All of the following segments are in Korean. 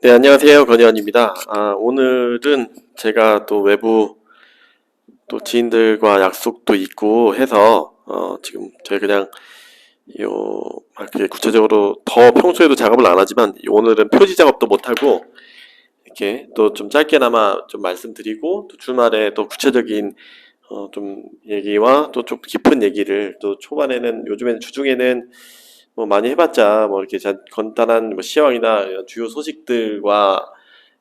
네, 안녕하세요. 건희원입니다. 오늘은 제가 또 외부 또 지인들과 약속도 있고 해서, 지금 저희 그냥, 그게 구체적으로 더 평소에도 작업을 안 하지만, 오늘은 표지 작업도 못하고, 이렇게 또 좀 짧게나마 좀 말씀드리고, 또 주말에 또 구체적인, 좀 얘기와 또 좀 깊은 얘기를 또 초반에는, 요즘에는 주중에는 뭐 많이 해봤자, 뭐 이렇게 간단한 뭐 시황이나 이런 주요 소식들과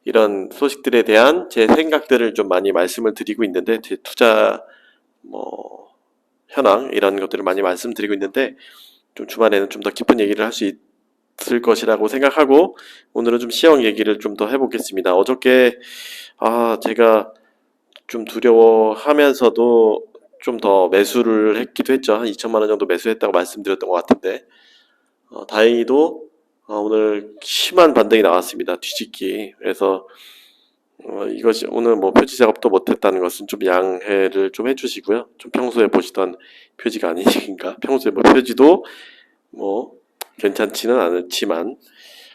이런 소식들에 대한 제 생각들을 좀 많이 말씀을 드리고 있는데, 제 투자 뭐 현황 이런 것들을 많이 말씀드리고 있는데, 좀 주말에는 좀 더 깊은 얘기를 할 수 있을 것이라고 생각하고, 오늘은 좀 시황 얘기를 좀 더 해보겠습니다. 어저께 제가 좀 두려워하면서도 좀 더 매수를 했기도 했죠. 한 2천만 원 정도 매수했다고 말씀드렸던 것 같은데, 다행히도 오늘 심한 반등이 나왔습니다. 뒤집기. 그래서 이것이 오늘 뭐 표지 작업도 못했다는 것은 좀 양해를 좀 해주시고요. 좀 평소에 보시던 표지가 아니니까 평소에 뭐 표지도 뭐 괜찮지는 않지만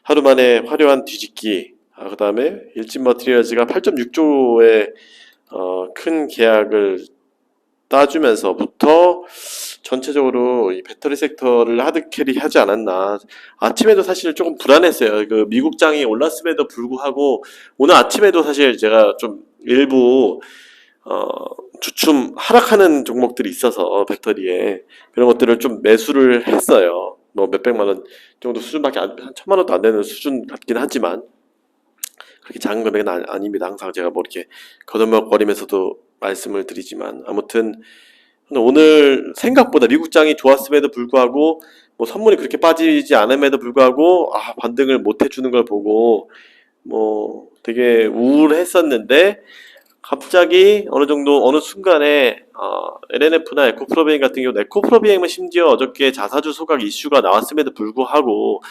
하루 만에 화려한 뒤집기. 그 다음에 일진 머티리얼즈가 8.6조의 큰 계약을 따주면서부터 전체적으로 이 배터리 섹터를 하드캐리 하지 않았나. 아침에도 사실 조금 불안했어요. 그 미국장이 올랐음에도 불구하고 오늘 아침에도 사실 제가 좀 일부 주춤 하락하는 종목들이 있어서 배터리에 그런 것들을 좀 매수를 했어요. 뭐 몇백만 원 정도 수준밖에 한 천만 원도 안 되는 수준 같긴 하지만 그렇게 작은 금액은 아닙니다. 항상 제가 뭐 이렇게 거듭먹거리면서도 말씀을 드리지만 아무튼 오늘 생각보다 미국장이 좋았음에도 불구하고 뭐 선물이 그렇게 빠지지 않음에도 불구하고 반등을 못 해주는 걸 보고 뭐 되게 우울했었는데 갑자기 어느 정도 어느 순간에 LNF나 에코프로비행 같은 경우 에코프로비행은 심지어 어저께 자사주 소각 이슈가 나왔음에도 불구하고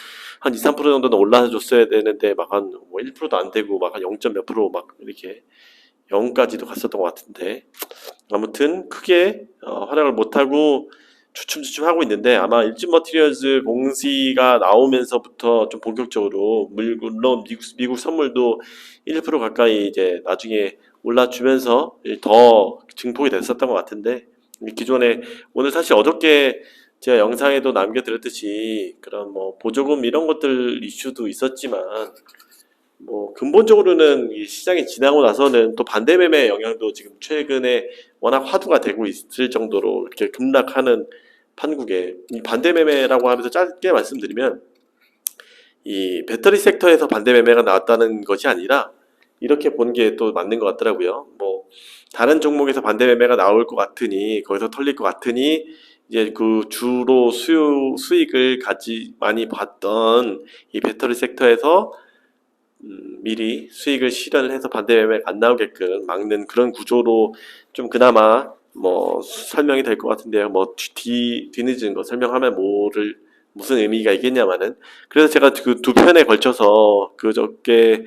한 2, 3% 정도는 올라줬어야 되는데 막 한 뭐 1%도 안 되고 막 한 0. 몇 프로 막 이렇게 0까지도 갔었던 것 같은데 아무튼 크게 활약을 못하고 주춤주춤하고 있는데 아마 일진 머티리얼즈 공시가 나오면서부터 좀 본격적으로 물론 미국 선물도 1% 가까이 이제 나중에 올라주면서 더 증폭이 됐었던 것 같은데 기존에 오늘 사실 어저께 제가 영상에도 남겨드렸듯이 그런 뭐 보조금 이런 것들 이슈도 있었지만 뭐 근본적으로는 이 시장이 지나고 나서는 또 반대 매매 영향도 지금 최근에 워낙 화두가 되고 있을 정도로 이렇게 급락하는 판국에 이 반대 매매라고 하면서 짧게 말씀드리면 이 배터리 섹터에서 반대 매매가 나왔다는 것이 아니라 이렇게 보는 게 또 맞는 것 같더라고요. 뭐 다른 종목에서 반대 매매가 나올 것 같으니 거기서 털릴 것 같으니 이제 그 주로 수익을 많이 봤던 이 배터리 sek터에서 미리 수익을 실현을 해서 반대 매매가 안 나오게끔 막는 그런 구조로 좀 그나마 뭐 설명이 될 것 같은데요. 뭐 뒤늦은 거 설명하면 무슨 의미가 있겠냐마는 그래서 제가 그 두 편에 걸쳐서 그저께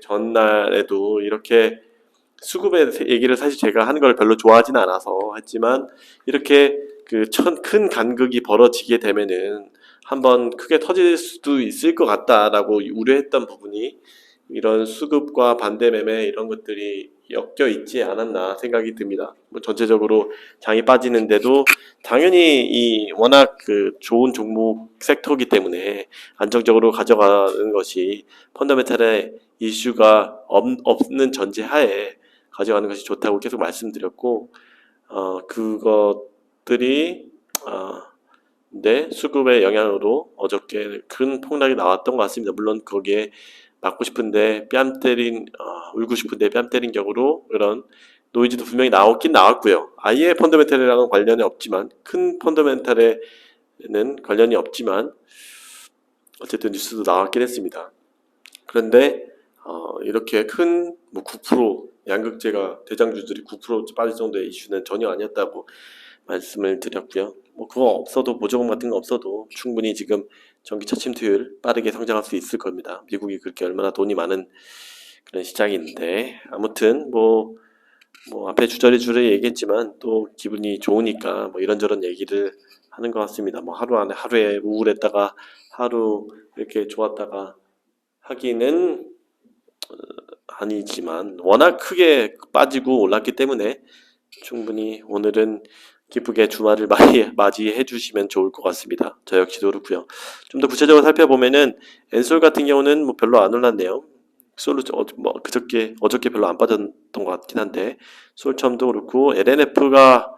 전날에도 이렇게 수급의 얘기를 사실 제가 하는 걸 별로 좋아하지는 않아서 했지만 이렇게 그 큰 간극이 벌어지게 되면은 한번 크게 터질 수도 있을 것 같다라고 우려했던 부분이 이런 수급과 반대 매매 이런 것들이 엮여 있지 않았나 생각이 듭니다. 뭐 전체적으로 장이 빠지는데도 당연히 이 워낙 그 좋은 종목 섹터이기 때문에 안정적으로 가져가는 것이 펀더멘탈의 이슈가 없는 전제하에 가져가는 것이 좋다고 계속 말씀드렸고 그것들이 수급의 영향으로 어저께 큰 폭락이 나왔던 것 같습니다. 물론 거기에 맞고 싶은데 울고 싶은데 뺨 때린 격으로 그런 노이즈도 분명히 나왔긴 나왔고요. 아예 펀더멘탈이랑은 관련이 없지만 큰 펀더멘탈에는 관련이 없지만 어쨌든 뉴스도 나왔긴 했습니다. 그런데 이렇게 큰 뭐 9% 양극재가 대장주들이 9% 빠질 정도의 이슈는 전혀 아니었다고 말씀을 드렸고요. 뭐 그거 없어도 보조금 같은 거 없어도 충분히 지금 전기차 침투율 빠르게 성장할 수 있을 겁니다. 미국이 그렇게 얼마나 돈이 많은 그런 시장인데 아무튼 뭐 앞에 주저리 얘기했지만 또 기분이 좋으니까 뭐 이런저런 얘기를 하는 것 같습니다. 뭐 하루에 우울했다가 하루 이렇게 좋았다가 하기는 아니지만 워낙 크게 빠지고 올랐기 때문에 충분히 오늘은 기쁘게 주말을 많이 맞이해 주시면 좋을 것 같습니다. 저 역시도 그렇고요. 좀 더 구체적으로 살펴보면은 엔솔 같은 경우는 뭐 별로 안 올랐네요. 솔로 뭐 어저께 별로 안 빠졌던 것 같긴 한데 솔첨도 그렇고 LNF가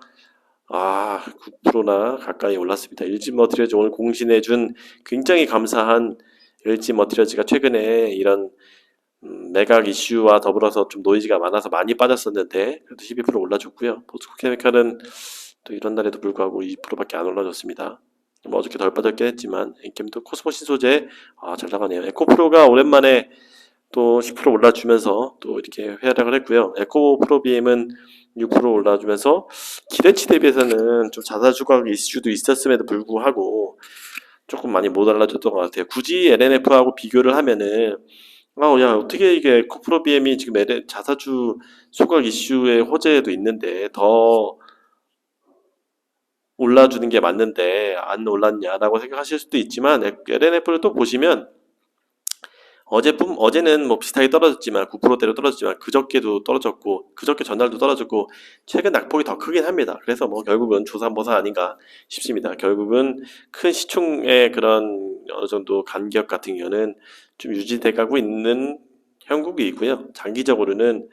9%나 가까이 올랐습니다. LG 머티리얼즈 오늘 공신해준 굉장히 감사한 LG 머티리얼즈가 최근에 이런 매각 이슈와 더불어서 좀 노이즈가 많아서 많이 빠졌었는데 그래도 12% 올라줬고요. 포스코케미칼은 또 이런 날에도 불구하고 2%밖에 안 올라줬습니다. 뭐 어저께 덜 빠졌긴 했지만 엔캠도 코스모 신소재 잘 나가네요. 에코프로가 오랜만에 또 10% 올라주면서 또 이렇게 회하락을 했고요. 에코프로비엠은 6% 올라주면서 기대치 대비해서는 좀 자사 주각 이슈도 있었음에도 불구하고 조금 많이 못 올라줬던 것 같아요. 굳이 LNF하고 비교를 하면은 야, 어떻게 이게 코프로비엠이 지금 자사주 소각 이슈의 호재도 있는데 더 올라주는 게 맞는데 안 올랐냐라고 생각하실 수도 있지만 LNF를 또 보시면 어제는 뭐 비슷하게 떨어졌지만 9%대로 떨어졌지만 그저께도 떨어졌고 그저께 전날도 떨어졌고 최근 낙폭이 더 크긴 합니다. 그래서 뭐 결국은 조삼모사 아닌가 싶습니다. 결국은 큰 시총의 그런 어느 정도 간격 같은 경우는 좀 유지돼 가고 있는 형국이고요. 장기적으로는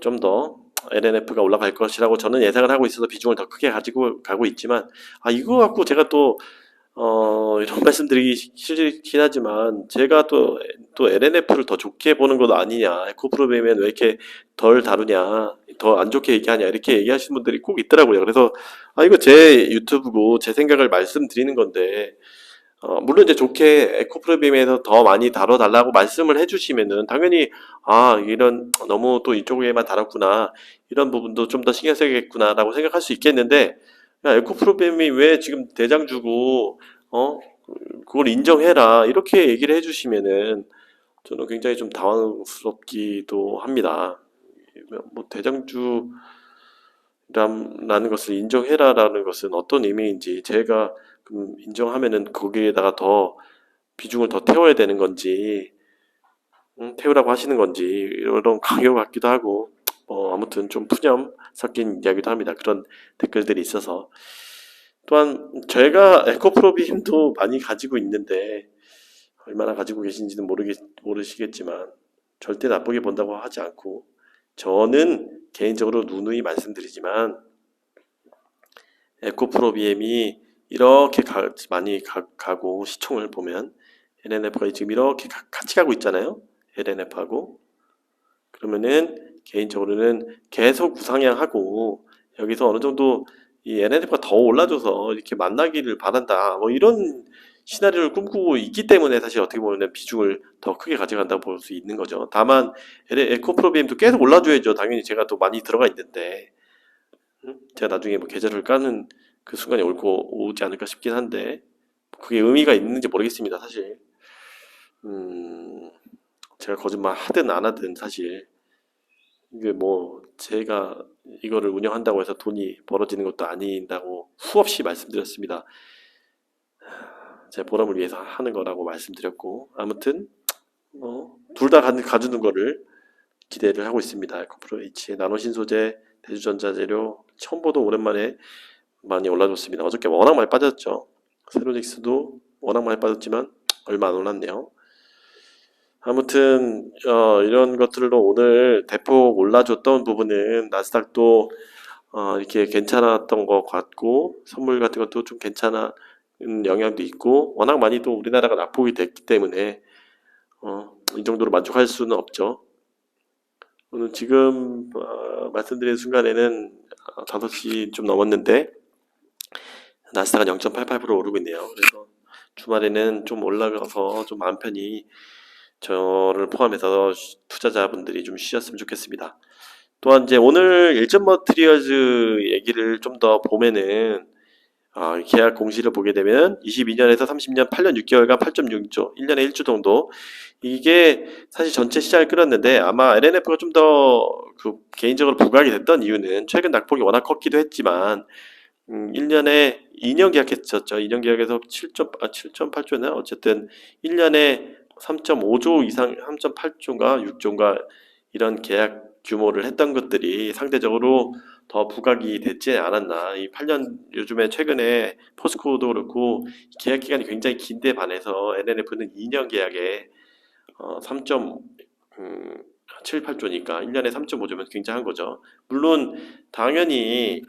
좀 더 LNF가 올라갈 것이라고 저는 예상을 하고 있어서 비중을 더 크게 가지고 가고 있지만 이거 갖고 제가 또 이런 말씀드리기 싫긴 하지만 제가 또 LNF를 더 좋게 보는 것 아니냐, 에코프로비엠은 왜 이렇게 덜 다루냐, 더 안 좋게 얘기하냐 이렇게 얘기하시는 분들이 꼭 있더라고요. 그래서 이거 제 유튜브고 제 생각을 말씀드리는 건데 물론 이제 좋게 에코프로비엠에서 더 많이 다뤄달라고 말씀을 해주시면은 당연히 이런 너무 또 이쪽에만 다뤘구나 이런 부분도 좀 더 신경 써야겠구나라고 생각할 수 있겠는데 야, 에코프로비엠이 왜 지금 대장주고 그걸 인정해라 이렇게 얘기를 해주시면은 저는 굉장히 좀 당황스럽기도 합니다. 뭐 대장주라는 것을 인정해라라는 것은 어떤 의미인지 제가 인정하면은 거기에다가 더 비중을 더 태워야 되는 건지 태우라고 하시는 건지 이런 강요 같기도 하고 아무튼 좀 푸념 섞인 이야기도 합니다. 그런 댓글들이 있어서 또한 제가 에코프로비엠도 많이 가지고 있는데 얼마나 가지고 계신지는 모르시겠지만 절대 나쁘게 본다고 하지 않고 저는 개인적으로 누누이 말씀드리지만 에코프로비엠이 이렇게 많이 가고 시총을 보면 LNF가 지금 이렇게 같이 가고 있잖아요. LNF하고 그러면은 개인적으로는 계속 우상향하고 여기서 어느 정도 이 LNF가 더 올라줘서 이렇게 만나기를 바란다. 뭐 이런 시나리오를 꿈꾸고 있기 때문에 사실 어떻게 보면 비중을 더 크게 가져간다고 볼 수 있는 거죠. 다만 에코프로비엠도 계속 올라줘야죠. 당연히 제가 또 많이 들어가 있는데 제가 나중에 뭐 계좌를 까는 그 순간이 오지 않을까 싶긴 한데 그게 의미가 있는지 모르겠습니다. 사실 제가 거짓말 하든 안 하든 사실 이게 뭐 제가 이거를 운영한다고 해서 돈이 벌어지는 것도 아닌다고 수없이 말씀드렸습니다. 제 보람을 위해서 하는 거라고 말씀드렸고 아무튼 둘 다 가주는 거를 기대를 하고 있습니다. 에코프로 H의 나노신소재, 대주전자재료, 첨보도 오랜만에 많이 올라줬습니다. 어저께 워낙 많이 빠졌죠. 세로닉스도 워낙 많이 빠졌지만 얼마 안 올랐네요. 아무튼 이런 것들로 오늘 대폭 올라줬던 부분은 나스닥도 이렇게 괜찮았던 것 같고 선물 같은 것도 좀 괜찮은 영향도 있고 워낙 많이 또 우리나라가 낙폭이 됐기 때문에 이 정도로 만족할 수는 없죠. 오늘 지금 말씀드린 순간에는 5시 좀 넘었는데 나스닥은 0.88% 오르고 있네요. 그래서 주말에는 좀 올라가서 좀 마음 편히 저를 포함해서 투자자분들이 좀 쉬셨으면 좋겠습니다. 또한 이제 오늘 일전 머티리얼즈 얘기를 좀 더 보면은 계약 공시를 보게 되면 22년에서 30년 8년 6개월간 8.6조 1년에 1조 정도 이게 사실 전체 시장을 끌었는데 아마 LNF가 좀 더 개인적으로 부각이 됐던 이유는 최근 낙폭이 워낙 컸기도 했지만 1년에 2년 계약했었죠. 2년 계약에서 7.8조나 어쨌든 1년에 3.5조 이상, 3.8조인가 6조인가 이런 계약 규모를 했던 것들이 상대적으로 더 부각이 됐지 않았나. 이 8년 요즘에 최근에 포스코도 그렇고 계약 기간이 굉장히 긴데 반해서 NNF는 2년 계약에 3.78조니까 1년에 3.5조면 굉장한 거죠. 물론 당연히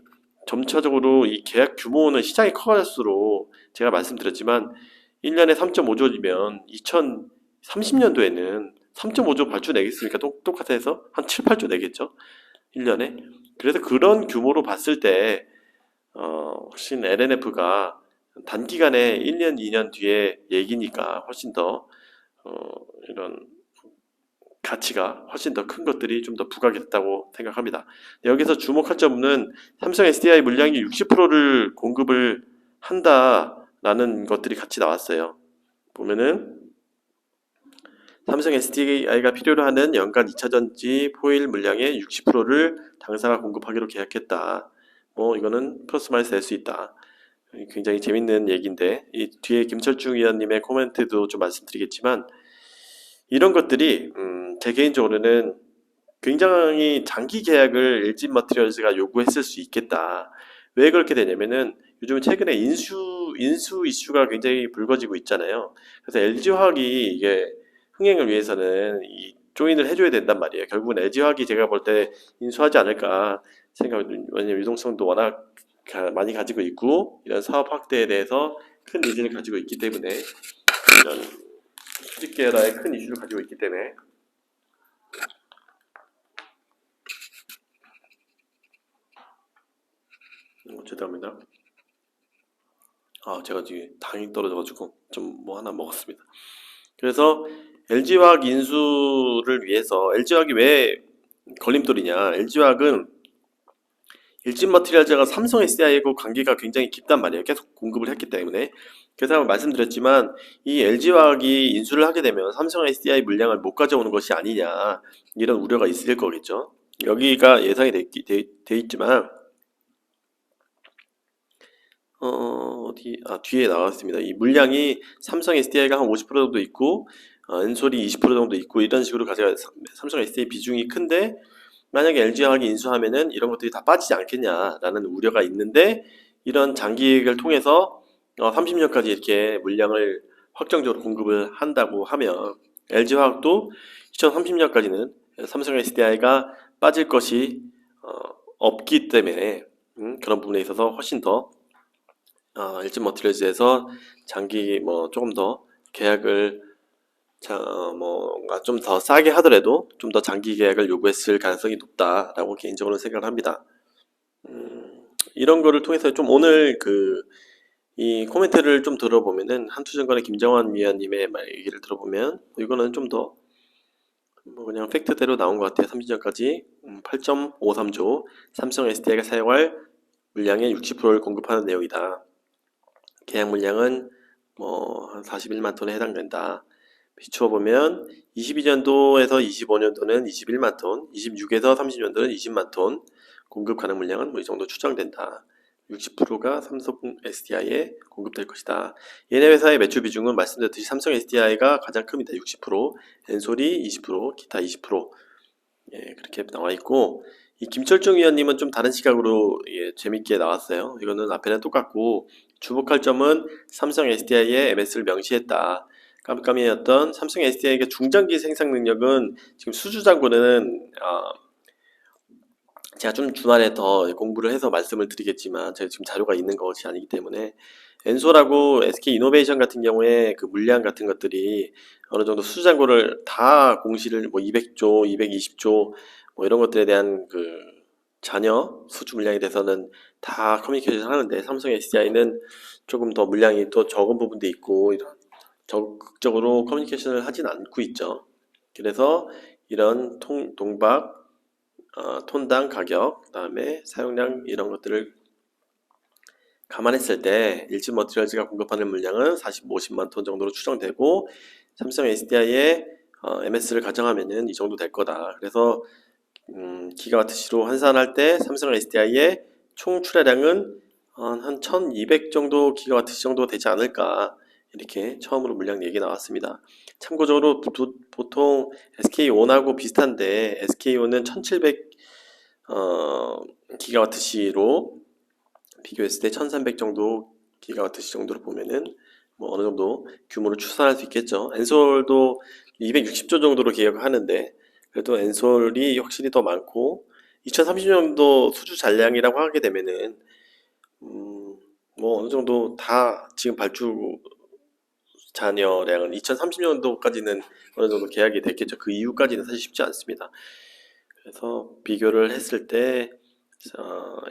점차적으로 이 계약 규모는 시장이 커갈수록 제가 말씀드렸지만 1년에 3.5조이면 2030년도에는 3.5조 발주 내겠습니까? 똑같아서 한 7, 8조 내겠죠? 1년에. 그래서 그런 규모로 봤을 때 훨씬 LNF가 단기간에 1년, 2년 뒤에 얘기니까 훨씬 더 이런 가치가 훨씬 더 큰 것들이 좀 더 부각이 됐다고 생각합니다. 여기서 주목할 점은 삼성 SDI 물량이 60%를 공급을 한다라는 것들이 같이 나왔어요. 보면은 삼성 SDI가 필요로 하는 연간 2차 전지 포일 물량의 60%를 당사가 공급하기로 계약했다. 뭐 이거는 플러스 마이너스 될 수 있다. 굉장히 재밌는 얘기인데 이 뒤에 김철중 위원님의 코멘트도 좀 말씀드리겠지만 이런 것들이 제 개인적으로는 굉장히 장기 계약을 LG 머티리얼즈가 요구했을 수 있겠다. 왜 그렇게 되냐면은 요즘 최근에 인수 이슈가 굉장히 불거지고 있잖아요. 그래서 LG화학이 이게 흥행을 위해서는 이 조인을 해줘야 된단 말이에요. 결국은 LG화학이 제가 볼 때 인수하지 않을까 생각. 왜냐면 유동성도 워낙 많이 가지고 있고 이런 사업 확대에 대해서 큰 니즈를 가지고 있기 때문에 이런 수직 계열화의 큰 이슈를 가지고 있기 때문에 죄송합니다. 제가 지금 당이 떨어져가지고 좀 뭐 하나 먹었습니다. 그래서 LG화학 인수를 위해서 LG화학이 왜 걸림돌이냐? LG화학은 일진머티리얼즈가 삼성 SDI하고 관계가 굉장히 깊단 말이에요. 계속 공급을 했기 때문에. 그래서 말씀드렸지만 이 LG화학이 인수를 하게 되면 삼성 SDI 물량을 못 가져오는 것이 아니냐 이런 우려가 있을 거겠죠. 여기가 예상이 돼 있지만 뒤에 나왔습니다. 이 물량이 삼성 SDI가 한 50% 정도 있고, 엔솔이 20% 정도 있고, 이런 식으로 가져가, 삼성 SDI 비중이 큰데, 만약에 LG화학이 인수하면은 이런 것들이 다 빠지지 않겠냐라는 우려가 있는데, 이런 장기 계획을 통해서 30년까지 이렇게 물량을 확정적으로 공급을 한다고 하면, LG화학도 2030년까지는 삼성 SDI가 빠질 것이 없기 때문에, 그런 부분에 있어서 훨씬 더 LG 머티리얼즈에서 장기 뭐 조금 더 계약을 뭔가 좀 더 싸게 하더라도 좀 더 장기 계약을 요구했을 가능성이 높다라고 개인적으로 생각을 합니다. 이런 거를 통해서 좀 오늘 이 코멘트를 좀 들어보면은 한투전 건의 김정환 위원님의 얘기를 들어보면 이거는 좀 더 뭐 그냥 팩트대로 나온 것 같아요. 30년까지 8.53조 삼성 SDI가 사용할 물량의 60%를 공급하는 내용이다. 계약 물량은 뭐 한 41만 톤에 해당된다. 비추어 보면 22년도에서 25년도는 21만 톤, 26에서 30년도는 20만 톤, 공급 가능 물량은 뭐 이 정도 추정된다. 60%가 삼성 SDI에 공급될 것이다. 얘네 회사의 매출 비중은 말씀드렸듯이 삼성 SDI가 가장 큽니다. 60%, 엔솔이 20%, 기타 20%. 예, 그렇게 나와 있고 이 김철중 위원님은 좀 다른 시각으로 재밌게 나왔어요. 이거는 앞에는 똑같고 주목할 점은 삼성 SDI의 MS를 명시했다. 깜깜이었던 삼성 SDI의 중장기 생산 능력은 지금 수주장고는 제가 좀 주말에 더 공부를 해서 말씀을 드리겠지만 제가 지금 자료가 있는 것이 아니기 때문에 엔솔하고 SK이노베이션 같은 경우에 그 물량 같은 것들이 어느 정도 수주장고를 다 공시를 뭐 200조, 220조 뭐 이런 것들에 대한 잔여 수주 물량에 대해서는 다 커뮤니케이션 하는데 삼성 SDI는 조금 더 물량이 더 적은 부분도 있고 이런 적극적으로 커뮤니케이션을 하진 않고 있죠. 그래서 이런 동박 톤당 가격, 그다음에 사용량 이런 것들을 감안했을 때 일진 머티리얼즈가 공급하는 물량은 50만 톤 정도로 추정되고 삼성 SDI의 MS를 가정하면은 이 정도 될 거다. 그래서 기가와트시로 환산할 때 삼성 SDI의 총 출하량은 한 1200 정도 기가와트 정도 되지 않을까 이렇게 처음으로 물량 얘기 나왔습니다. 참고적으로 보통 SK온하고 비슷한데 SK온은 1700 기가와트시로 비교했을 때 1300 정도 기가와트시 정도로 보면은 뭐 어느 정도 규모를 추산할 수 있겠죠. 엔솔도 260조 정도로 계획하는데 그래도 엔솔이 확실히 더 많고 2030년도 수주 잔량이라고 하게 되면은 뭐 어느 정도 다 지금 발주 잔여량은 2030년도까지는 어느 정도 계약이 됐겠죠. 그 이후까지는 사실 쉽지 않습니다. 그래서 비교를 했을 때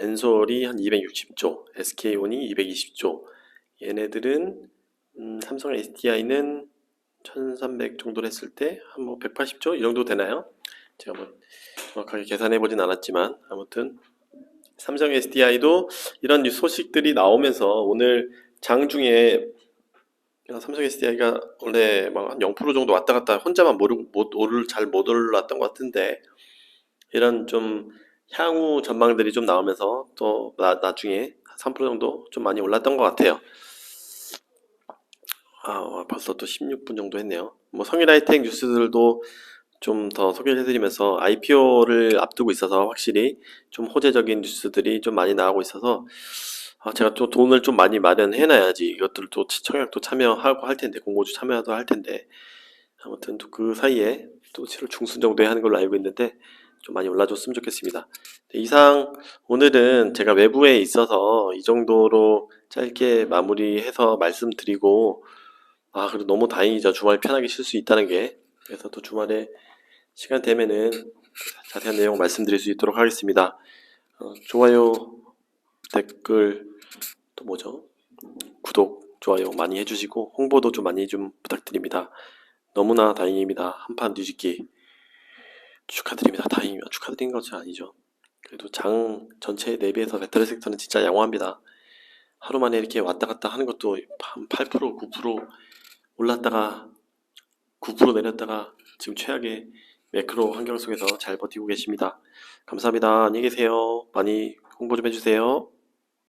엔솔이 한 260조, SK온이 220조, 얘네들은 삼성 SDI는 1300 정도를 했을 때 한 뭐 180조 이 정도 되나요? 제가 뭐 정확하게 계산해 보진 않았지만 아무튼 삼성 SDI도 이런 소식들이 나오면서 오늘 장중에 삼성 SDI가 원래 막 한 0% 정도 왔다 갔다 혼자만 잘 못 올랐던 것 같은데 이런 좀 향후 전망들이 좀 나오면서 또 나중에 3% 정도 좀 많이 올랐던 것 같아요. 벌써 또 16분 정도 했네요. 뭐 성일 하이텍 뉴스들도 좀 더 소개를 해드리면서 IPO를 앞두고 있어서 확실히 좀 호재적인 뉴스들이 좀 많이 나오고 있어서 제가 또 돈을 좀 많이 마련해놔야지 이것들도 청약도 참여하고 할 텐데 공모주 참여도 할 텐데 아무튼 또 그 사이에 또 7월 중순 정도에 하는 걸로 알고 있는데 좀 많이 올라줬으면 좋겠습니다. 네, 이상 오늘은 제가 외부에 있어서 이 정도로 짧게 마무리해서 말씀드리고 그래도 너무 다행이죠. 주말 편하게 쉴 수 있다는 게. 그래서 또 주말에 시간 되면은 자세한 내용 말씀드릴 수 있도록 하겠습니다. 좋아요, 댓글, 또 뭐죠? 구독, 좋아요 많이 해주시고 홍보도 좀 많이 좀 부탁드립니다. 너무나 다행입니다. 한판 뒤집기 축하드립니다. 다행이면 축하드린 것이 아니죠. 그래도 장 전체에 대비해서 배터리 섹터는 진짜 양호합니다. 하루 만에 이렇게 왔다 갔다 하는 것도 한 8%, 9% 올랐다가 9% 내렸다가 지금 최악의 매크로 환경 속에서 잘 버티고 계십니다. 감사합니다. 안녕히 계세요. 많이 홍보 좀 해주세요.